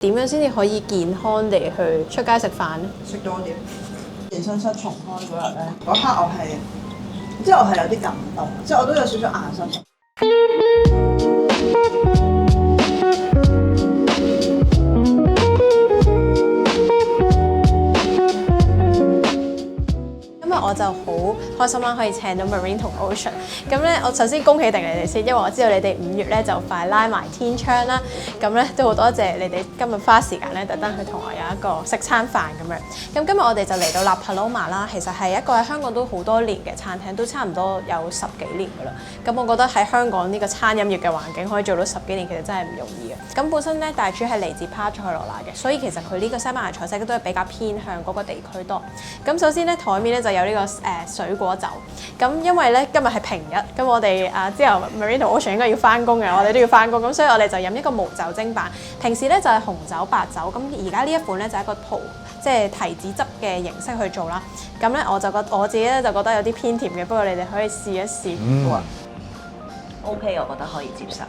點樣先至可以健康地去出街食飯咧？食多啲。健身室重開嗰日咧，嗰刻我係有啲感動，即係我都有少少眼濕濕。我就好開心啦，可以請到 Marine 同 Ocean。咁咧，我首先恭喜定你哋先，因為我知道你哋5月咧就快拉埋天窗啦。咁咧都好多謝你哋今日花時間咧，特登去同我有一個食餐飯咁樣。咁今日我哋就嚟到 La Paloma 啦，其實係一個喺香港都好多年嘅餐廳，都差唔多有10幾年噶啦。咁我覺得喺香港呢個餐飲業嘅環境可以做到10幾年，其實真係唔容易嘅。咁本身咧大廚係嚟自巴塞羅那嘅，所以其實佢呢個西班牙菜式都係比較偏向嗰個地區多。咁首先咧台面咧就有呢個水果酒，咁因為咧今日係平日，咁我哋之後 Marine 同 Ocean 應該要翻工嘅，我哋都要翻工，咁所以我哋就飲一個無酒精版。平時咧就係紅酒、白酒，咁而家呢一款咧就係一個即係提子汁嘅形式去做啦。咁咧我自己咧就覺得有啲偏甜嘅，不過你哋可以試一試。OK， 我覺得可以接受。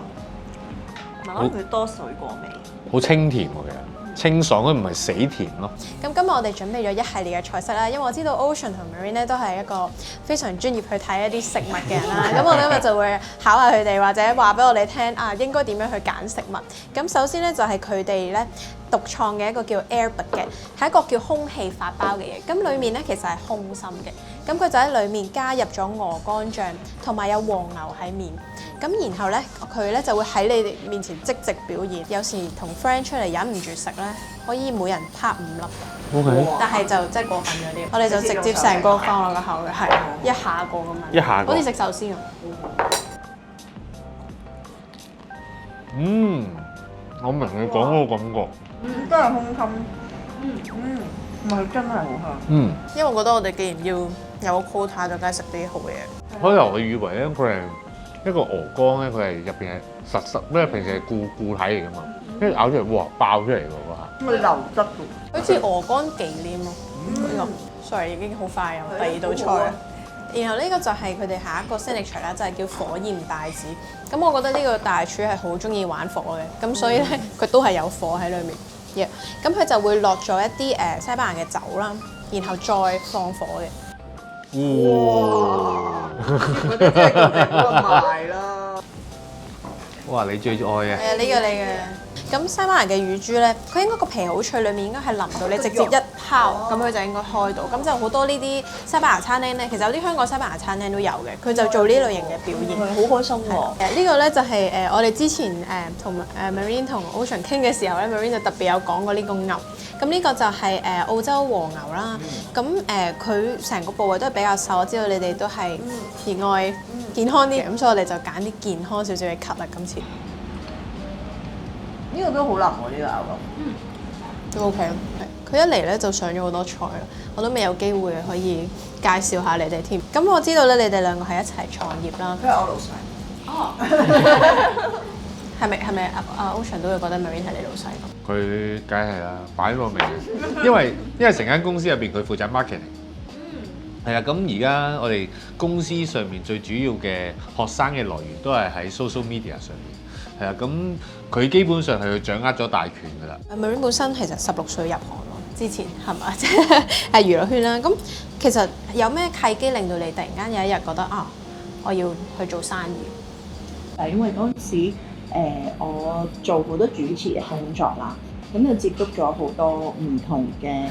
我覺得佢多水果味，好清甜喎，其實清爽，佢唔係死甜咯。咁今日我哋準備咗一系列嘅菜式啦，因為我知道 Ocean 同 Marine 咧都係一個非常專業去睇一啲食物嘅人啦。咁我今日就會考下佢哋，或者話俾我哋聽應該點樣去揀食物。咁首先咧就係佢哋咧獨創嘅一個叫 Airbud 嘅，係一個叫空氣發包嘅嘢。咁裡面咧其實係空心嘅，咁佢就喺裡面加入咗鵝肝醬，同埋有黃牛喺面。咁然後咧，佢咧就會喺你哋面前即席表演。有時同 friend 出嚟忍唔住食咧，可以每人拍5粒。OK。但係就真係過分咗啲，我哋就直接成個放落個口嘅，係一下過咁樣。一下過。好似食壽司咁。我明你講嗰個感覺。真係空心。唔係真係好香。因為我覺得我哋既然要有個 quota，就梗係食啲好嘢。開頭我以為咧佢係一個鵝肝咧，佢係入邊係實，因為平時係固體嚟噶嘛，跟住咬出嚟，哇，爆出嚟喎嗰下。咁咪流質㗎。好似鵝肝忌廉咯。呢個 sorry 已經好快有第2道菜啦。然後呢個就係佢哋下一個 signature 啦，就係叫火焰帶子。咁我覺得呢個大廚係好中意玩火嘅，咁所以咧佢都係有火喺裏面。咁佢就會落咗一啲西班牙嘅酒啦，然後再放火嘅。哇！嗰啲真係叫人賣啦。哇！你最愛嘅。係啊，呢個你嘅。咁西班牙嘅乳豬咧，佢應該個皮好脆，裡面應該係腍到你直接一拋，咁佢就應該開到。咁就好多呢啲西班牙餐廳咧，其實有啲香港西班牙餐廳都有嘅，佢就做呢類型嘅表演。好開心喎！呢個咧就係我哋之前同Marine 同 Ocean 傾嘅時候咧，Marine 就特別有講過呢個牛。咁呢個就係澳洲和牛啦。咁佢成個部位都係比較瘦，我知道你哋都係熱愛健康啲，咁所以我哋就揀啲健康少少嘅 cut 啦，今次。呢個都好腍喎，呢個咬落。都 OK 咯，佢一嚟咧就上咗好多菜啦，我都未有機會可以介紹下你哋添。咁我知道咧，你哋兩個係一齊創業啦。佢係我老細。哦。係咪Ocean 都會覺得 Marine 係你老細？佢梗係啦，擺個名。因為成間公司入邊佢負責 marketing。係啊，咁而家我哋公司上面最主要嘅學生嘅來源都係喺 social media 上面。係啊，咁佢基本上係佢掌握咗大權㗎啦。Marine 本身其實16歲入行喎，之前係咪？即係娛樂圈啦。咁其實有咩契機令到你突然間有一日覺得我要去做生意？因為嗰陣時我做好多主持嘅工作啦，咁就接觸咗好多唔同嘅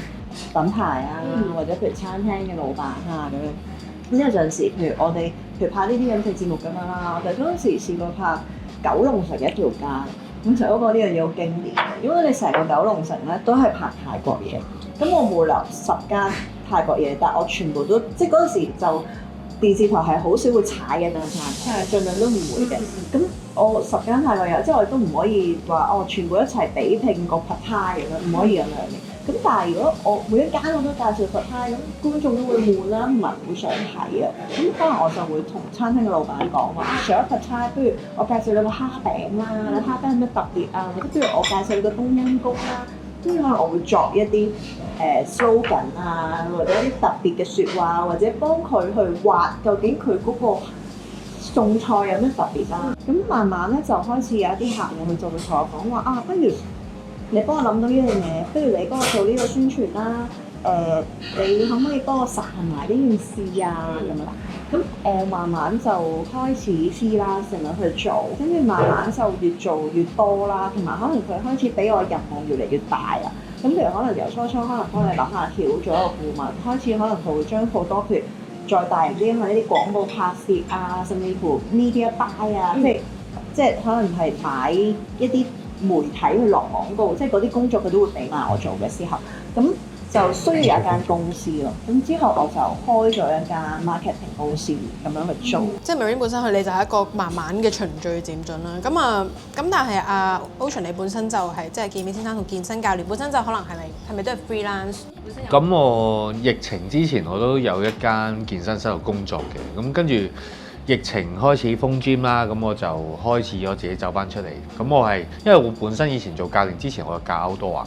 品牌啊，或者譬如餐廳嘅老闆啊咁樣。咁有陣時，譬如拍呢啲飲食節目咁樣啦，我哋嗰陣時試過拍九龍城一條街，咁就嗰個呢樣嘢好經典嘅，因為你成個九龍城咧都係拍泰國嘢，咁我冇留10間泰國嘢，但我全部都即係嗰陣時就電視台係好少會踩嘅兩餐，盡量都唔會嘅。咁我10間泰國嘢，即係我都唔可以話全部一齊比拼個 pad thai 咁樣，唔可以咁樣嘅。咁但係如果我每一間我都介紹 pad thai，咁觀眾都會悶啦，唔係會想睇啊。咁可能我就會同餐廳嘅老闆講話，除咗 pad thai，不如我介紹你個蝦餅啦，你蝦餅有咩特別啊？或者不如我介紹你個冬陰功啦。跟住可能我會作一啲slogan 啊，或者一啲特別嘅説話，或者幫佢去畫究竟佢嗰個餸菜有咩特別啦。咁慢慢咧就開始有一啲客人佢就會同我講話不如你幫我諗到呢樣嘢，不如你幫我做呢個宣傳啦。你可唔可以幫我實行埋呢件事啊？咁樣咁慢慢就開始 freelance 咁樣去做，跟住慢慢就越做越多啦，同埋可能佢開始俾我任務越嚟越大啊。咁譬如可能由初可能幫你諗下跳咗一個顧問，開始可能佢會將好多譬如再大型啲，因為呢啲廣告拍攝啊，甚至乎 media buy 啊，即係可能係買一啲媒體去落廣告，即係嗰啲工作佢都會俾埋我做嘅時候，咁就需要有一間公司咯。咁之後我就開咗一間 marketing 公司咁樣去做。即係 Marine 本身佢哋就係一個慢慢嘅循序漸進啦。咁但係Ocean 你本身就係即係健美先生同健身教練本身就可能係咪都係 freelance？咁我疫情之前我都有一間健身室度工作嘅，咁跟住疫情開始封 gym 啦，咁我就開始咗自己走翻出嚟。咁我係因為我本身以前做教練之前我就教 outdoor，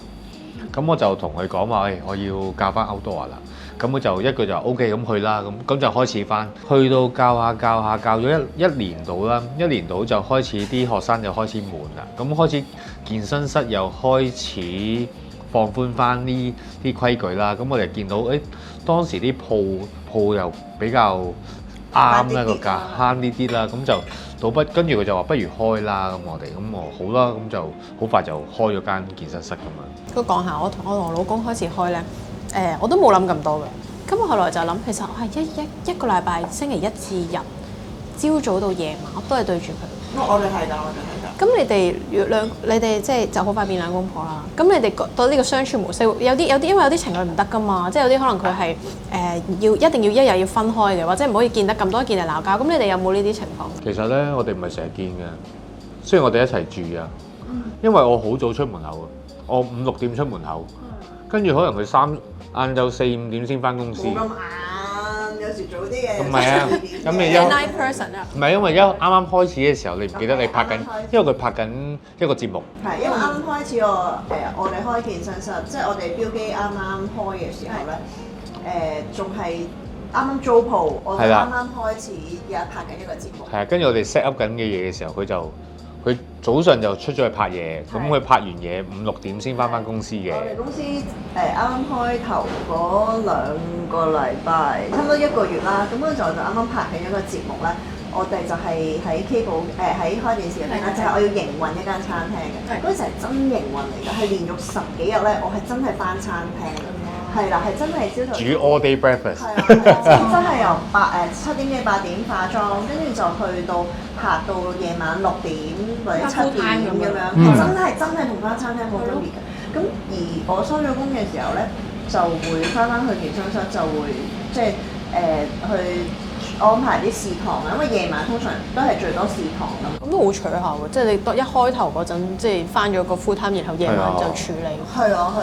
咁我就同佢講話，我要教翻 outdoor 啦。咁我就一句就 OK 咁去啦，咁就開始翻，去到教咗一年到啦，一年到就開始啲學生就開始悶啦，咁開始健身室又開始放寬翻呢啲規矩啦。咁我哋見到當時啲鋪又比較啱啦，個價慳呢啲啦，咁就跟住佢就話不如開啦，咁我好啦，咁就好快就開咗間健身室咁樣。都講下我同我老公開始開咧，我都冇諗咁多嘅。咁我後來就諗，其實我係一個禮拜星期一至日，朝早到夜晚我都係對住佢。我哋係㗎。咁你哋即係就好快變兩公婆啦。咁你哋覺得呢個相處模式有啲，因為有啲情侶唔得㗎嘛，即係有啲可能佢係一定要一日要分開嘅，或者唔可以見得咁多，見嚟鬧交。咁你哋有冇呢啲情況？其實咧，我哋唔係成日見嘅，雖然我哋一齊住啊，因為我好早出門口啊，我5、6點出門口，跟住可能佢晏晝4、5點先翻公司。冇咁晏，有時早啲嘅。唔係啊，咁你night person 啊？唔係因為啱啱開始嘅時候，你唔記得你拍緊，因為佢拍緊一個節目。係，因為啱啱開始我哋開健身室，即係我哋標機啱啱開嘅時候咧，仲係啱啱租鋪，我哋啱啱開始而家拍緊一個節目。係啊，跟住我哋 set up 緊嘅嘢嘅時候，佢早上就出咗去拍嘢，咁佢拍完嘢5、6點先翻公司嘅。我哋公司啱啱開頭嗰2個禮拜，差唔多1個月啦。咁嗰陣就啱啱拍緊一個節目咧，我哋就係喺 Cable 喺開電視入邊咧，就係我要營運一間餐廳嘅。嗰陣時係真營運嚟㗎，係連續10幾日咧，我係真係翻餐廳嘅。係啦，係真係朝頭煮 all day breakfast。係啊，真係由7點幾8點化妝，跟住就去到拍到夜晚6點或者7點咁樣，真係同翻餐廳好分別嘅。咁而我收咗工嘅時候咧，就會翻去健身室，就會即係去安排啲試堂啊，因為夜晚通常都係最多試堂咁。咁都好取巧喎！即係你一開頭嗰陣，即係翻咗個 full time，然後夜晚就處理。係啊。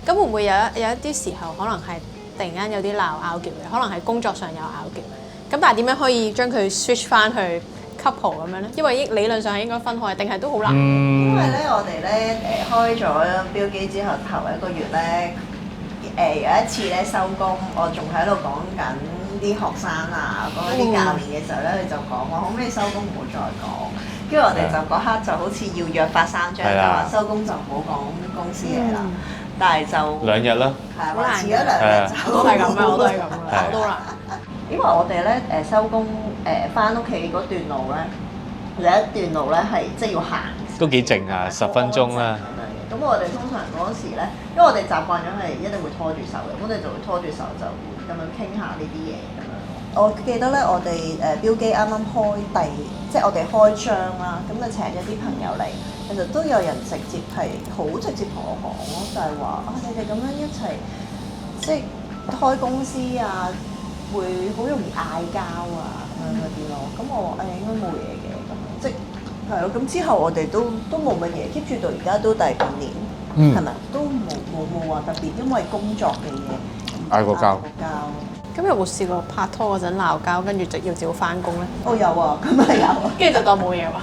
咁會唔會有一啲時候可能係突然間有啲拗撬嘅？可能係工作上有拗撬。咁但係點樣可以將佢 switch 翻去 couple 咁樣咧？因為理論上係應該分開，定係都好難。因為咧，我哋咧開咗標機之後頭1個月咧，有一次咧收工，我仲喺度講緊啲學生啊，講啲教練嘅時候咧，佢就講話可唔可以收工唔好再講，跟住我哋就嗰刻就好似要約法三章，就話收工就唔好講公司嘢啦。但係就2日啦，係啊，遲咗2日就都係咁嘅，我都係咁嘅，我都難。因為我哋咧收工翻屋企嗰段路咧，有一段路咧係即係要行，都幾靜啊，10分鐘啦。咁我哋通常嗰時咧，因為我哋習慣咗係一定會拖住手嘅，咁我哋就會拖住手就咁樣傾下呢啲嘢咁樣。我記得咧，我哋標機啱啱開即係我哋開張啦，咁就請咗啲朋友嚟，其實都有人直接好直接同我講咯，就係話你哋咁樣一齊即係開公司啊，會好容易嗌交啊咁樣嗰啲咯。咁我話應該冇嘢嘅咁，即係咯。咁之後我哋都冇乜嘢 keep 住到而家都第5年，係咪？都冇話特別因為工作嘅嘢嗌過交。咁有冇試過拍拖嗰陣鬧交，跟住就要照翻工咧？哦有啊，咁係有啊，跟住就當冇嘢話。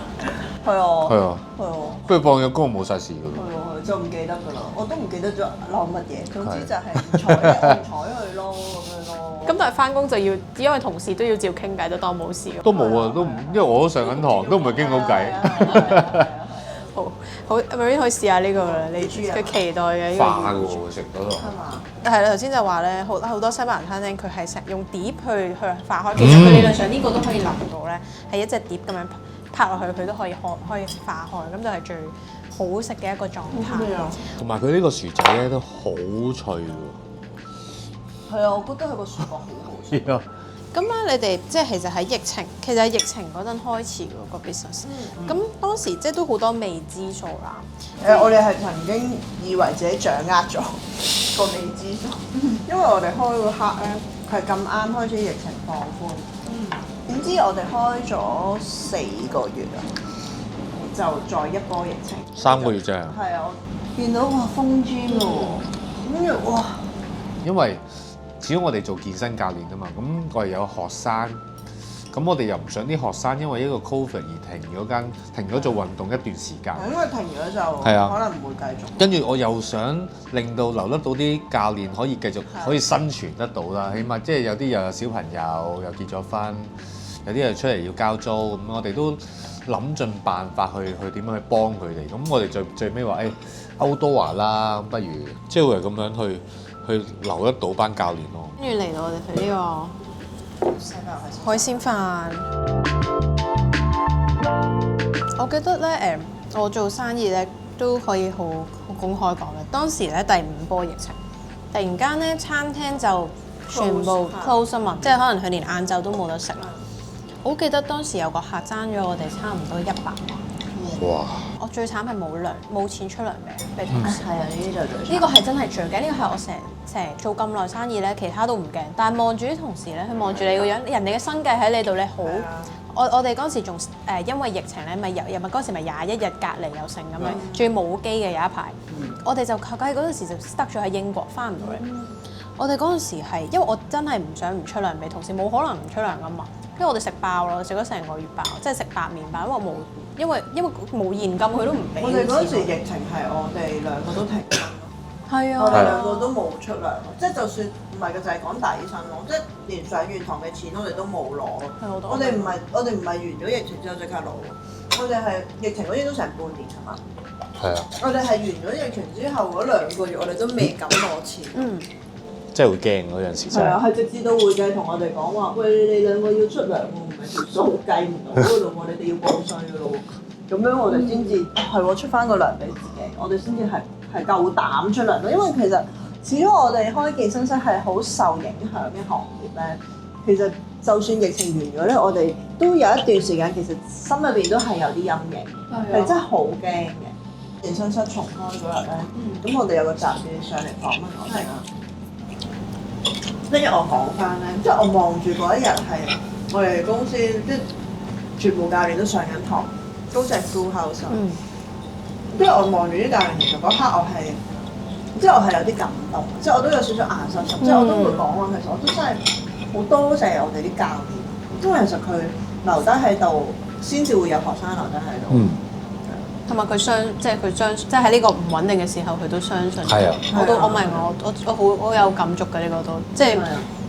係啊，不過放咗工冇晒事㗎咯。係啊，就唔記得㗎啦，我都唔記得咗鬧乜嘢，總之就係唔睬佢咯咁樣咯。咁但係翻工就要，因為同事都要照傾偈，都當冇事。都冇啊，都唔，因為我都上緊堂，都唔係傾好偈。好，好 Marine 可以試下呢個啦，你豬啊佢期待嘅呢個化嘅乳豬喎食嗰度。係嘛？係啦，頭先就話咧，好多西班牙餐廳佢係成用碟去化開，其實佢理論上呢個都可以淋到咧，係一隻碟咁樣拍落去，佢都可以化開，咁就係最好食嘅一個狀態。同埋佢呢個薯仔咧都好脆喎。係啊，我覺得佢個薯角好好食。係啊，咁咧，你哋即係其實喺疫情，嗰陣開始喎個 business。咁當時即係都好多未知數啦。我哋係曾經以為自己掌握咗個未知數，因為我哋開個刻咧，佢係咁啱開始疫情放寬。點知我哋開咗4個月啊，就再一波疫情。3個月啫。係啊，我見到哇封 gym 咯，跟住哇，因為始終我哋做健身教練啊嘛，咁我哋有學生，咁我哋又唔想啲學生因為一個 Covid 而停咗做運動一段時間。因為停咗就係啊可能唔會繼續。跟住我又想令到留得到啲教練可以繼續可以生存得到啦，起碼即係有啲又有小朋友又結咗婚，有啲又出嚟要交租，咁我哋都諗盡辦法去點樣去幫佢哋。咁我哋最尾話outdoor啦，不如即係會係咁樣去留得到班教練咯。跟住嚟到我哋去呢個海鮮飯。我記得咧我做生意咧都可以好公開講嘅。當時咧第5波疫情，突然間咧餐廳就全部 close 啊嘛，即係可能佢連晏晝都冇得食啦。我好記得當時有個客爭咗我哋差唔多100萬。哇！我最慘係冇錢出糧俾同事。係啊，呢啲就最呢個係真係最驚，呢個係我成日做咁耐生意咧，其他都唔驚，但係望住啲同事咧，佢望住你個樣，人哋嘅生計喺你度，你好。我哋嗰時仲因為疫情咧，咪嗰時咪21日隔離又成咁樣，仲要冇機嘅有一排。我哋就梗係嗰陣時就 stuck 咗喺英國，翻唔到嚟。我哋嗰陣時係因為我真係唔想唔出糧俾同事，冇可能唔出糧噶嘛。因為我哋食爆咯，食咗成個月爆，即係食白麵包，因為冇現金，佢都唔俾。我哋嗰時疫情係我哋兩個都停工咯，係我哋啊，兩個都冇出糧咯，即係就算唔係嘅就係講底薪咯，即係連上完堂嘅錢我哋都冇攞咯。係好多我哋唔係完咗疫情之後即刻攞喎，我哋係疫情嗰啲都成半年係嘛？係啊，我哋係完咗疫情之後嗰2個月，我哋都未敢攞錢。嗯。真係會驚嗰陣時真係。係啊，係直至到會計同我哋講話，喂，你哋兩個要出糧喎，唔係條數計唔到嗰度喎，你哋要報稅㗎咯喎。咁樣我哋先至係喎出翻個糧俾自己，我哋先至係夠膽出糧咯。因為其實始終我哋開健身室係好受影響嘅行業咧。其實就算疫情完咗咧，我哋都有一段時間其實心入邊都係有啲陰影，係真係好驚嘅。健身室重開嗰日咧，咁我哋有個雜誌上嚟訪問我哋啦。跟住我講翻咧，即係我望住嗰一日係我哋公司即係全部教練都上緊堂，都隻 full house。跟住我望住啲教練，其實嗰刻我係，即係我係有啲感動，即係我都有少少眼濕濕，即係我都會講話，其實我都真係好多謝我哋啲教練，因為其實佢留低喺度，先至會有學生留低喺度。同埋佢即係喺呢個唔穩定嘅時候，佢都相信。係啊，我明我有感觸嘅呢個都，即係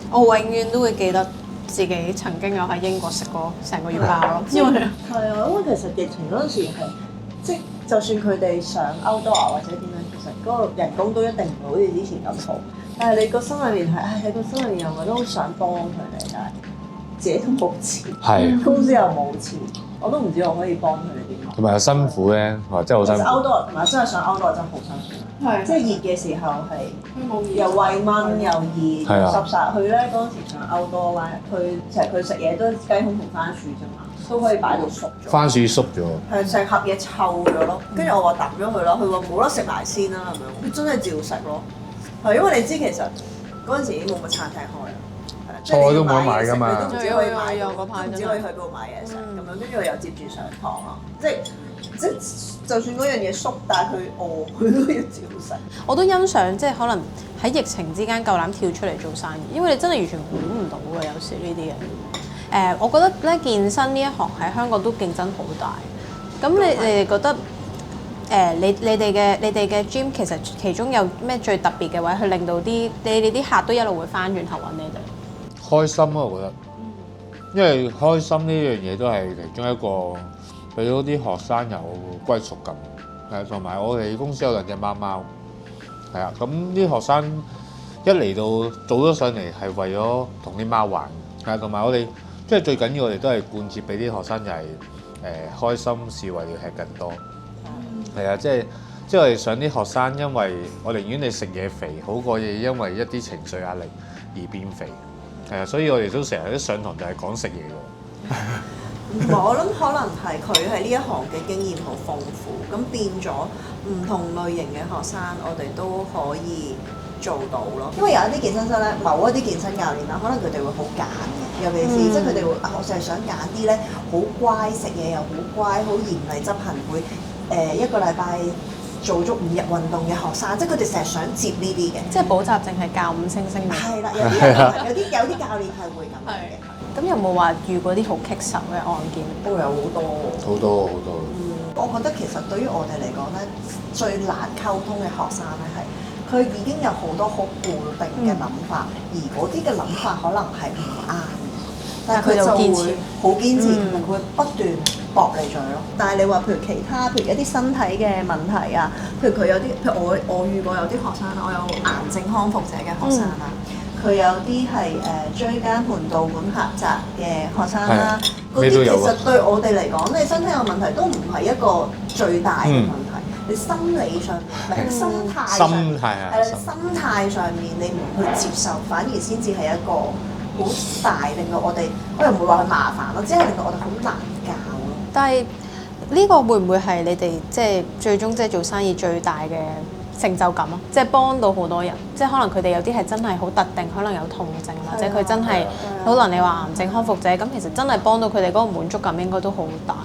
我永遠都會記得自己曾經有喺英國食過成個月包咯。因為其實疫情嗰陣時係，即就算佢哋上 outdoor 或者點樣，其實嗰個人工都一定唔會好似之前咁好。但係你個心裏面係，你個心裏面又覺得好想幫佢哋，但係自己都冇錢，係公司又冇錢，我都唔知我可以幫佢哋點。同埋又辛苦咧，真係好辛苦。outdoor 同埋真係上 outdoor 真係好辛苦，即係熱嘅時候係又餵蚊又熱，濕晒。佢咧嗰陣時上 outdoor 咧，佢食嘢都係雞胸同番薯啫嘛，都可以擺到熟咗。番薯縮咗。係成盒嘢臭咗咯，跟住我話抌咗佢咯，佢話冇得食埋先啦咁樣，佢真係照食咯。係因為你知其實嗰陣時已經冇乜餐廳開啦。菜都冇得買㗎嘛，都唔知可以買有嗰排唔知可以去邊度買嘢食咁樣，跟住我又接住上堂咯，即就算嗰樣嘢縮，但係佢餓，佢都要照食。我都欣賞即係可能喺疫情之間夠膽跳出嚟做生意，因為你真係完全估唔到嘅有時呢啲人。我覺得咧健身呢一行喺香港都競爭好大。咁你哋覺得你哋嘅 gym 其實其中有咩最特別嘅位，去令到你哋啲客都一路會翻轉頭揾你哋？開心啊，我覺得，因為開心呢樣嘢都係其中一個俾到啲學生有歸屬感。係同埋我哋公司有2隻貓貓，係啊，咁啲學生一嚟到早咗上嚟係為咗同啲貓玩，係啊，同埋我哋即係最緊要我哋都係貫徹俾啲學生就係開心是為了吃更多，係啊，即係我哋想啲學生，因為我寧願你食嘢肥，好過你因為一啲情緒壓力而變肥，係啊，所以我哋都成日都上堂就係講食嘢㗎。我諗可能係佢喺呢一行嘅經驗好豐富，咁變咗唔同類型嘅學生，我哋都可以做到咯。因為有一啲健身室咧，某一啲健身教練啦，可能佢哋會好揀嘅，尤其是即係佢哋會我就係想揀啲咧好乖，食嘢又好乖，好嚴厲執行，會一個禮拜做足5日運動嘅學生，即係佢哋成日想接呢啲嘅。即係補習淨係教5星星嘅。係啦，有啲教練係會咁樣嘅。咁有冇話遇過啲好棘手嘅案件？都有好多。好多好多。我覺得其實對於我哋嚟講咧，最難溝通嘅學生咧係，佢已經有好多好固定嘅諗法，而嗰啲嘅諗法可能係唔啱嘅，但係佢就會好堅持，同埋佢會不斷駁你嘴咯。但係你話譬如其他，譬如一啲身體嘅問題啊，譬如佢有啲，譬如我遇過有啲學生啦，我有癌症康復者嘅學生啦。佢有啲係椎間盤導管狹窄嘅學生啦，嗰啲其實對我哋嚟講，你身體有問題都唔係一個最大嘅問題，你心理上面、心態上面，心態上面你唔去接受，反而先至係一個好大令到我又唔會話佢麻煩咯，只係令到我哋好難教咯。但係呢個會唔會係你哋即係最終即係做生意最大嘅成就感啊？即係幫到好多人，即係可能佢哋有啲係真係好特定，可能有痛症，或者佢真係可能你話癌症康復者，咁其實真係幫到佢哋嗰個滿足感應該都好大。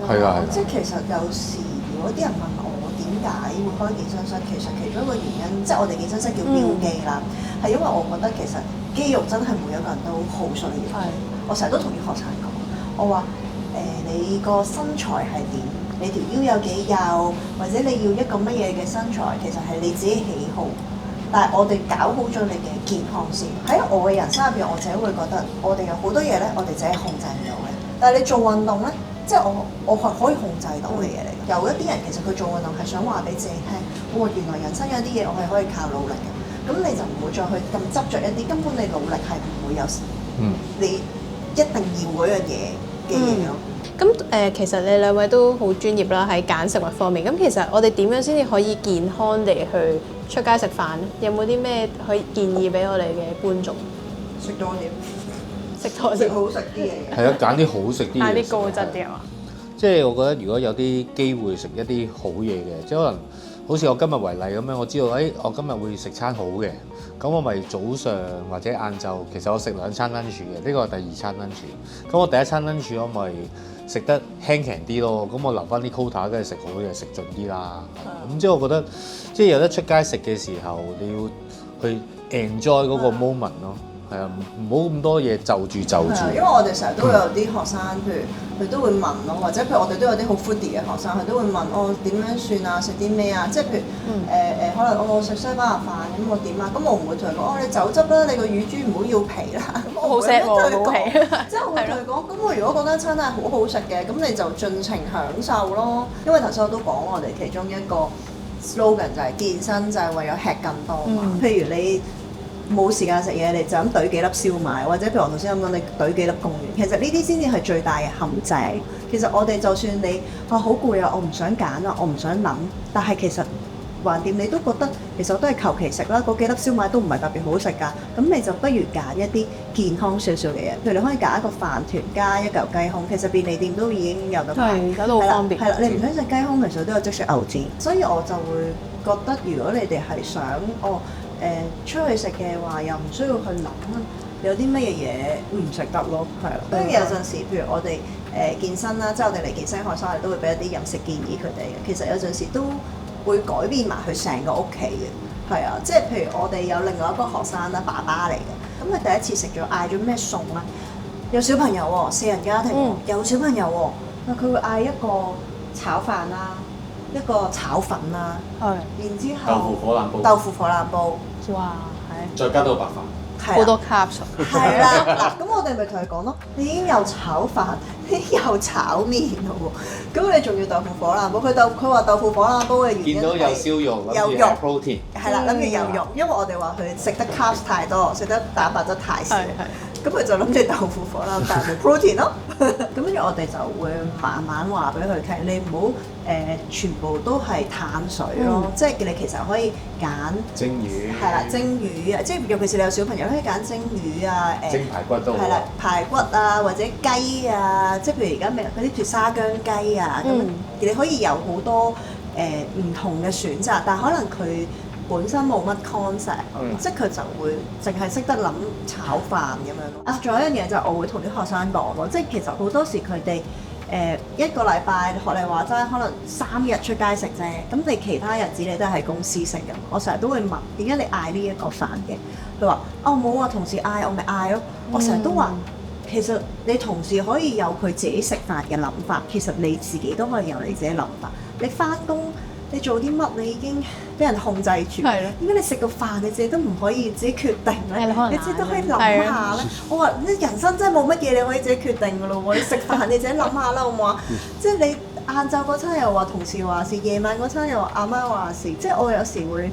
係啊，即係其實有時如果啲人問我點解會開健身室，其實其中一個原因，即係我哋健身室叫標肌啦，係因為我覺得其實肌肉真係每一個人都好需要。我成日都同啲學生講，我話你個身材係點？你條腰有幾幼，或者你要一個乜嘢嘅身材，其實係你自己喜好。但係我哋搞好咗你嘅健康先。喺我嘅人生入邊，我自己會覺得我哋有好多嘢咧，我哋自己控制唔到嘅。但係你做運動咧，即係我係可以控制到嘅嘢嚟。有一啲人其實佢做運動係想話俾自己聽，原來人生有啲嘢我係可以靠努力嘅。咁你就唔會再去咁執着一啲根本你努力係唔會有你一定要嗰樣嘢嘅嘢咯。咁其實你2位都好專業啦，喺揀食物方面。咁其實我哋點樣先至可以健康地去出街食飯咧？有冇啲咩可以建議俾我哋嘅觀眾？食多啲，食多啲，好食啲嘢。係啊，揀啲好食啲嘢。揀啲高質啲啊嘛。即係我覺得如果有啲機會食一啲好嘢嘅，即係可能好似我今日為例咁樣，我知道我今日會食餐好嘅，咁我咪早上或者晏晝，其實我食2餐 lunch 嘅，呢個係第2餐 lunch。咁我第1餐 lunch 我咪食得輕鬆啲咯，咁我留翻啲 quota，梗係食好嘅，食盡啲啦。咁即係我覺得，即係有得出街食嘅時候，你要去 enjoy 嗰個 moment 咯。係啊，唔好咁多嘢就住。因為我哋成日都有啲學生，譬如佢都會問咯，或者譬如我哋都有啲好 foodie 嘅學生，佢都會問我點樣算啊，食啲咩啊？即係譬如可能我食西班牙飯咁，我點啊？咁我唔會同佢講，你走汁啦，你個乳豬唔好要皮啦。咁我會同佢講，即係我會同佢講，咁我如果嗰間餐係好好食嘅，咁你就盡情享受咯。因為頭先我都講我哋其中一個 slogan 就係健身就係為咗吃更多嘛。譬如你冇時間食嘢，你就咁懟幾粒燒賣，或者譬如我頭先咁講，你懟幾粒貢丸，其實呢啲先至係最大嘅陷阱。其實我哋就算你好攰啊，我唔想揀啊，我唔想諗，但係其實橫掂你都覺得其實我都係求其食啦，嗰幾粒燒賣都唔係特別好食㗎，咁你就不如揀一啲健康少少嘅嘢，譬如你可以揀一個飯團加一嚿雞胸，其實便利店都已經有得買，係搞到好方便。係啦，你唔想食雞胸，其實都有即食牛展，所以我就會覺得如果你哋係想出去食嘅話，又唔需要去諗有啲乜嘢嘢唔食得咯，係啦。所以有陣時，譬如我哋健身啦，即係我哋嚟健身學生，我哋都會俾一啲飲食建議佢哋嘅。其實有陣時都會改變埋佢成個屋企嘅，係啊。即係譬如我哋有另外一個學生啦，爸爸嚟嘅，咁佢第一次食咗嗌咗咩餸咧？有小朋友喎，4人家庭喎，有小朋友喎，佢會嗌一個炒飯啦，一個炒粉啦，然之後豆腐火腩煲。哇，係再加多個白飯，好多 carbs。係啦，嗱，咁我哋咪同佢講咯，你已經有炒飯，有炒麵喎，咁你仲要豆腐火腩煲？佢話豆腐火腩煲嘅原因見到有係燒肉，有肉諗住係 protein。係啦，諗住有肉，因為我哋話佢食得 carbs 太多，食得蛋白質太少。咁佢就諗住豆腐火腩但係 protein 咯。咁跟住我哋就會慢慢話俾佢聽，你唔好全部都係碳水咯，即係你其實可以揀蒸魚係啦，蒸魚啊，即係尤其是你有小朋友可以揀蒸魚啊，蒸排骨都好係啦，排骨啊或者雞啊，即係譬如而家咪嗰啲脫沙薑雞啊，咁你可以有好多唔同嘅選擇，但係可能佢本身冇乜 concept，即係佢就會淨係識得諗炒飯咁樣咯。啊，仲有一樣嘢就係我會同啲學生講咯，即係其實好多時佢哋一個禮拜學你話齋，可能3日出街食啫，咁你其他日子你都係喺公司食㗎。我成日都會問點解你嗌呢一個飯嘅？佢話哦冇啊，同事嗌我咪嗌咯。我成日都話其實你同事可以有佢自己食飯嘅諗法，其實你自己都可以有你自己諗法。你翻工你做啲乜你已經俾人控制住，點解你食個飯你自己都唔可以自己決定咧？你自己都可以諗下咧。我話你人生真係冇乜嘢你可以自己決定㗎咯喎，你食飯你自己諗下啦，好唔好啊？即係你晏晝嗰餐又話同事話事，夜晚嗰餐又話阿媽話事，即係我有時會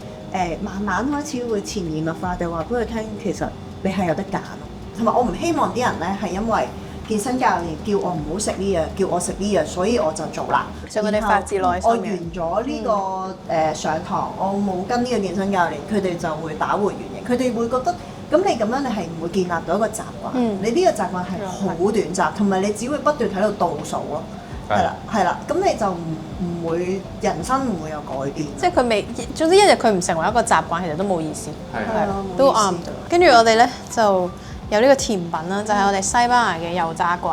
慢慢開始會潛移默化地話俾佢聽，其實你係有得揀咯。同埋我唔希望啲人咧係因為健身教練叫我唔好食呢樣，叫我食呢樣，所以我就做啦。想佢哋發自內心嘅。我完咗呢個上堂，我冇跟呢個健身教練，佢哋就會打回原形。佢哋會覺得，咁你咁樣你係唔會建立到一個習慣。你呢個習慣係好短暫，同埋你只會不斷喺度倒數咯。係啦，係啦，咁你就唔會人生唔會有改變。即係佢未，總之一日佢唔成為一個習慣，其實都冇意思。係咯，都啱。跟住我哋咧就有呢個甜品啦，就係我哋西班牙嘅油炸鬼。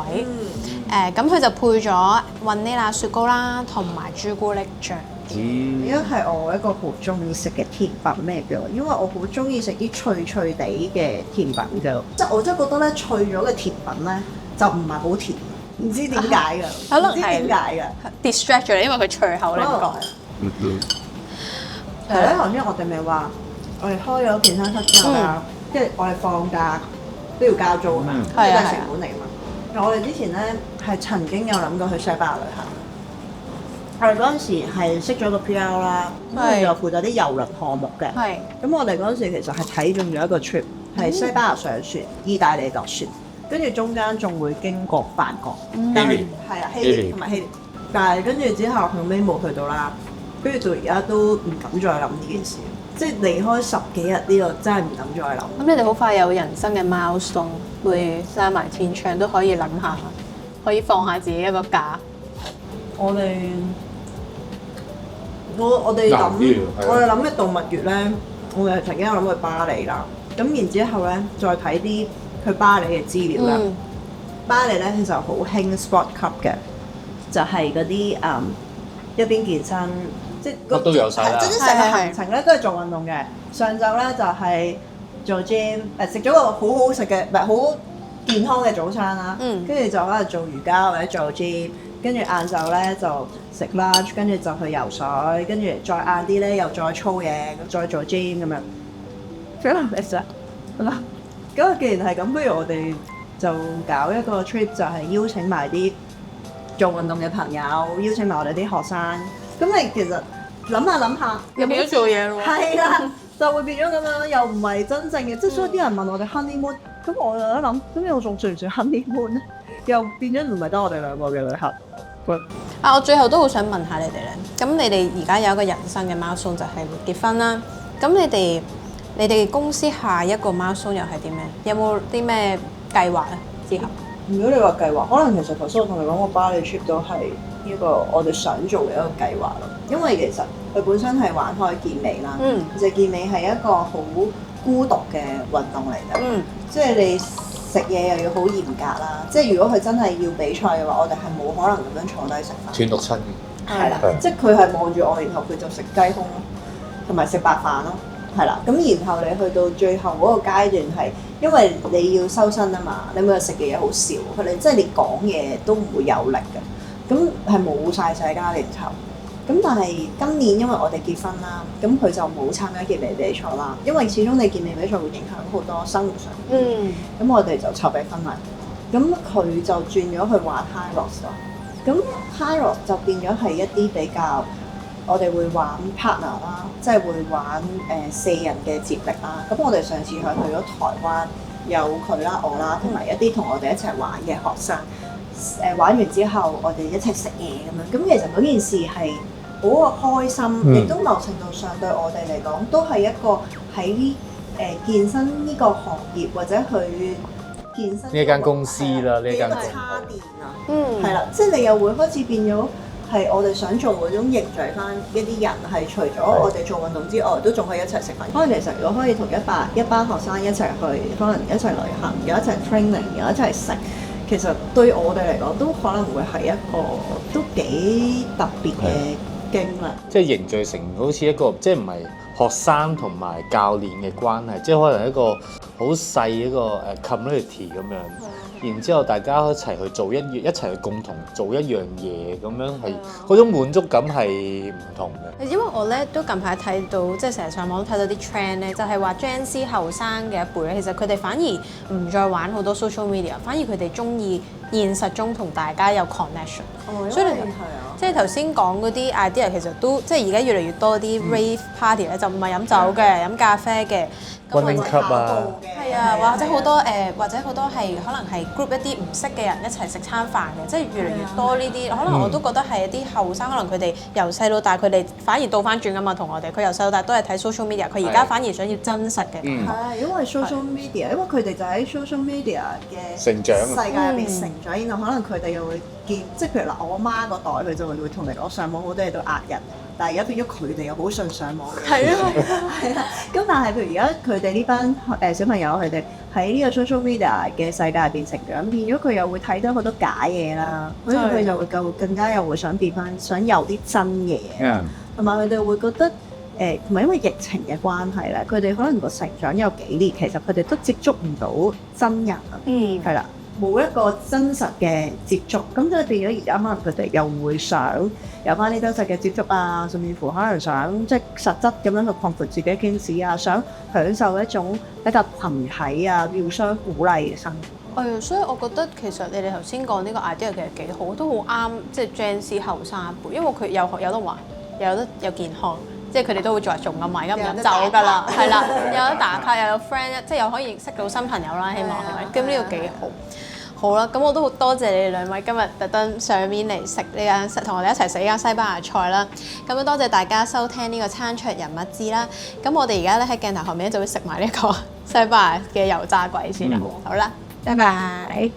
咁佢就配咗雲呢拿雪糕啦，同埋朱古力醬。而家係我一個好中意食嘅甜品咩嘅，因為我好中意食啲脆脆地嘅甜品嘅，即係我真係覺得咧脆咗嘅甜品咧就唔係好甜，唔知點解㗎，可能唔知點解㗎 distract 咗你，因為佢脆口你唔覺。係咧，頭先我哋咪話我哋開咗健身室之後啦，跟住我哋放假都要交租㗎嘛，呢個係成本嚟㗎嘛。我哋之前咧係曾經有諗過去西班牙旅行。我哋嗰陣時係識咗個 PR 啦，咁又負責啲郵輪項目嘅。咁我哋嗰陣時其實係睇中咗一個 trip，係西班牙上船，意大利落船，跟住中間仲會經過法國，但係係啊希臘同埋希臘，但係跟住之後後尾冇去到啦，跟住到而家都唔敢再諗呢件事，即係離開10幾日呢個真係唔敢再諗。咁你哋好快有人生嘅 milestone，會閂埋天窗都可以諗下，可以放下自己一個假。我哋諗嘅度蜜月咧，我哋曾經有諗過巴黎啦。咁然之後咧，再睇啲去巴黎嘅資料啦。巴黎咧其實好興 sport club 嘅，就係嗰啲一邊健身，即係乜都有晒啦。總之成個行程咧都係做運動嘅。上晝咧就係做 gym，食咗個好好食嘅，唔係好健康嘅早餐啦。跟住就可能做瑜伽或者做 gym。跟住晏晝咧就食 lunch，跟住就去游水，跟住再晏啲咧又再操嘢，再做 gym 咁樣。非常 nice 啊！咁既然係咁，不如我哋就搞一個 trip，就係邀請埋啲做運動嘅朋友，邀請埋我哋啲學生。咁你其實諗下，又變咗做嘢咯喎。係啦，就會變咗咁樣，又唔係真正嘅。即係所以啲人問我哋 honeymoon，咁我就一諗，咁我仲算唔算 honeymoon 咧？又變咗唔係得我哋兩個嘅旅客。我最後都好想問下你哋咧，咁你哋而家有一個人生嘅 milestone 就係會結婚啦。咁你哋公司下一個 milestone又係啲咩？有冇啲咩計劃咧？之後如果你話計劃，可能其實頭先我同你講個巴黎 trip 都係呢個我哋想做嘅一個計劃咯。因為其實佢本身係玩開健美啦，其實健美係一個好孤獨嘅運動嚟嘅，即係你食嘢又要好嚴格啦，即係如果佢真係要比賽嘅話，我哋係冇可能咁樣坐低食飯。斷六親係啦，即係佢係望住我，然後佢就食雞胸咯，同埋食白飯咯，係啦。咁然後你去到最後嗰個階段係，因為你要收身啊嘛，你每日食嘅嘢好少，佢哋即係你講嘢都唔會有力嘅，咁係冇晒社交應酬。咁但係今年因為我哋結婚啦，咁佢就冇參加健美比賽啦，因為始終你健美比賽會影響好多生活上。咁我哋就籌備婚禮。咁咁佢就轉咗去玩 Hyros 咯。咁 Hyros 就變咗係一啲比較，我哋會玩 partner 啦，即係會玩4人嘅接力啦。咁我哋上次係去咗台灣，有佢啦、我啦，同埋一啲同我哋一齊玩嘅學生。玩完之後，我哋一齊食嘢咁樣。咁其實嗰件事係好開心，亦都某程度上對我哋嚟講，都係一個喺健身呢個行業或者去健身呢一間公司啦，呢一間叉電啊，係啦，即係你又會開始變咗係我哋想做嗰種凝聚翻一啲人，係除咗我哋做運動之外，都仲可以一齊食飯。可能其實如果可以同一班學生一齊去，可能一齊旅行，又一齊 training，又一齊食，其實對我哋嚟講都可能會係一個都幾特別嘅經歷。即係凝聚成好似一個即係唔係學生同埋教練嘅關係，即係可能一個好細一個community 咁樣。然之後大家一齊去做一齊去共同做一樣嘢，咁樣係嗰種滿足感係唔同嘅。因為我咧都近排睇到，即係成日上網都睇到啲 trend 咧，就係話 Gen Z 後生嘅一輩咧，其實佢哋反而唔再玩好多 social media，反而佢哋中意現實中同大家有 connection。所以即係頭先講嗰啲 idea 其實都即係而家越嚟越多啲 rave party 咧，就唔係飲酒嘅，飲咖啡嘅。Running club 啊，係啊，或者好多或者好多係可能係 group 一啲唔識嘅人一齊食餐飯嘅，即係越嚟越多呢啲。可能我都覺得係一啲後生，可能佢哋由細到大，佢哋反而倒翻轉㗎嘛，同我哋。佢由細到大都係睇 social media，佢而家反而想要真實嘅。係因為 social media，因為佢哋就喺 social media 嘅成長世界入邊成長，然後可能佢哋又會見，即係譬如嗱，我媽嗰代佢就會同你講上網好多嘢都呃人。但係而家變咗佢哋又好信上網嘅，係啊，係啊。咁但係譬如而家佢哋呢班小朋友，佢哋喺呢個 social media 嘅世界入邊成長，變咗佢又會睇到好多假嘢啦，所以佢就會更加又會想變翻，想有啲真嘢，同埋佢哋會覺得同埋因為疫情嘅關係咧，佢哋可能個成長有幾年，其實佢哋都接觸唔到真人啊，係啦。冇一個真實嘅接觸，咁就變咗而家可能佢哋又會想有翻啲真實嘅接觸啊，甚至乎可能想即係實質咁樣去擴闊自己嘅見識啊，想享受一種比較群體啊、互相鼓勵嘅生活。係啊，所以我覺得其實你哋頭先講呢個 idea 其實幾好，都好啱即係 Gen Z 後生一輩，因為佢有得玩，有健康。即係佢哋都會着重咁買，而家唔飲酒㗎啦，係啦，有得打卡，又有 friend，即係又可以認識到新朋友啦，希望係咪？咁呢個幾好。好啦，咁我都好多謝你哋兩位今日特登上面嚟食呢間，同我哋一齊食呢間西班牙菜啦。咁多謝大家收聽呢個餐桌人物誌啦。咁我哋而家咧喺鏡頭後面就會食埋呢個西班牙嘅油炸鬼先啦。好啦，拜拜。